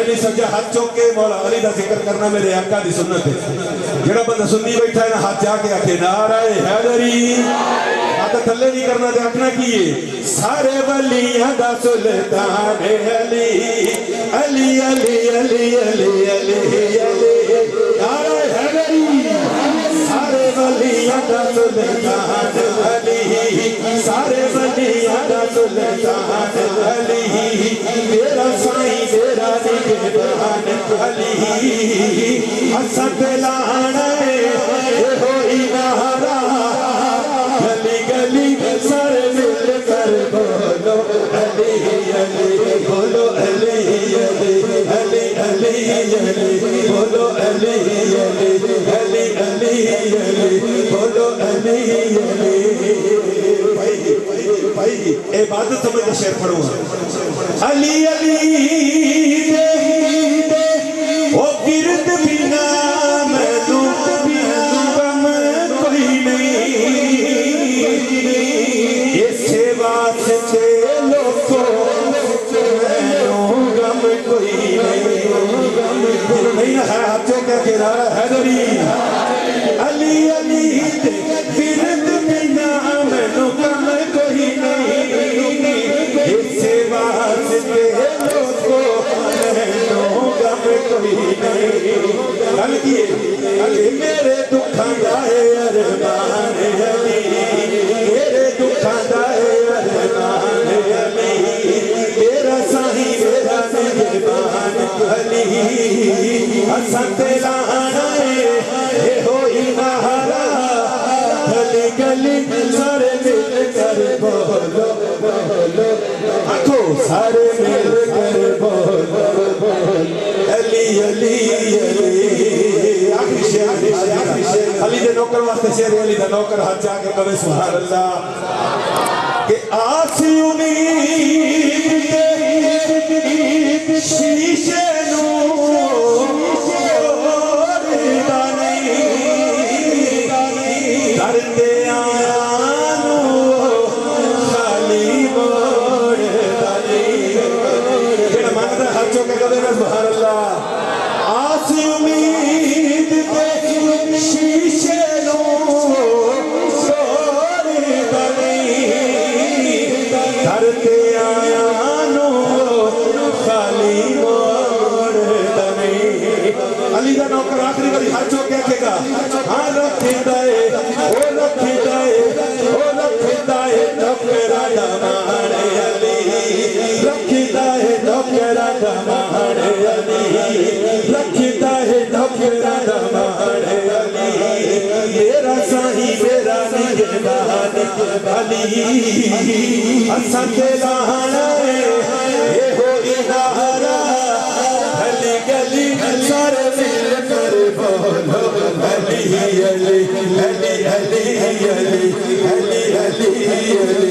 نہیں سکیا ہاتھ چوک کے مولا علی دا ذکر کرنا میرے آقا دی سنت ہے جڑا بندہ سنی بیٹھا ہے نا ہاتھ جا کے آکھے نعرہ حیدری ہاتھ تھلے نہیں کرنا دے آکھنا کیے سارے ولیاں دا سلطان علی علی علی علی علی علی علی نعرہ حیدری سارے ولیاں دا سلطان علی سارے ولیاں دا سلطان علی میرا سائیں میرا نگہبان علی حسن لانے ہوئی نہارا گلی گلی سر مل کر بولو علی علی بولو علی علی علی علی علی بولو علی علی علی علی علی بولو علی علی بھائی عبادت سمجھ کے شعر پڑھو علی علی او گرد بنا مدوک بنا غم کوئی نہیں اسے واسطے لوگوں غم کوئی نہیں ہے ہاتھوں کا کرارہ حیدری علی علی گرد بنا مدوک غم کوئی نہیں اسے واسطے لوگوں گل کیے میرے دکھاں دائے ارمان علی میرے دکھاں دائے ارمان علی میرا ساہی میرا نگہبان علی حسن لانا ہے ہوئی نہارا گلی گلی سارے مل کر بولو بولو آنکھو سارے مل کر بولو علی علی علی آخری شیر علی دے نوکر واسطے شیر علی دے نوکر ہاتھ جا کے کہے سبحان اللہ کہ آس امید دے شیشے نور دانی درتے آیا نو خالی موڑ دانی جڑا مانتا ہاتھ چوکے کہے سبحان اللہ آس امید دے شیشے نور دانی درتے آیا نو خالی موڑ دانی علی دا نوکر آخری باری ہاتھ چوکے کہے گا ہاں رکھے دائے او رکھے دائے او رکھے دائے نوکرہ دمان علی رکھے دائے نوکرہ دمان علی رکھے دائے نوکرہ دمان علی میرا ساہی میرا نگہبان علی حسن لانا ہے ہوئی نہارا گلی گلی سارے مل کر بولو علی علی علی علی علی علی علی علی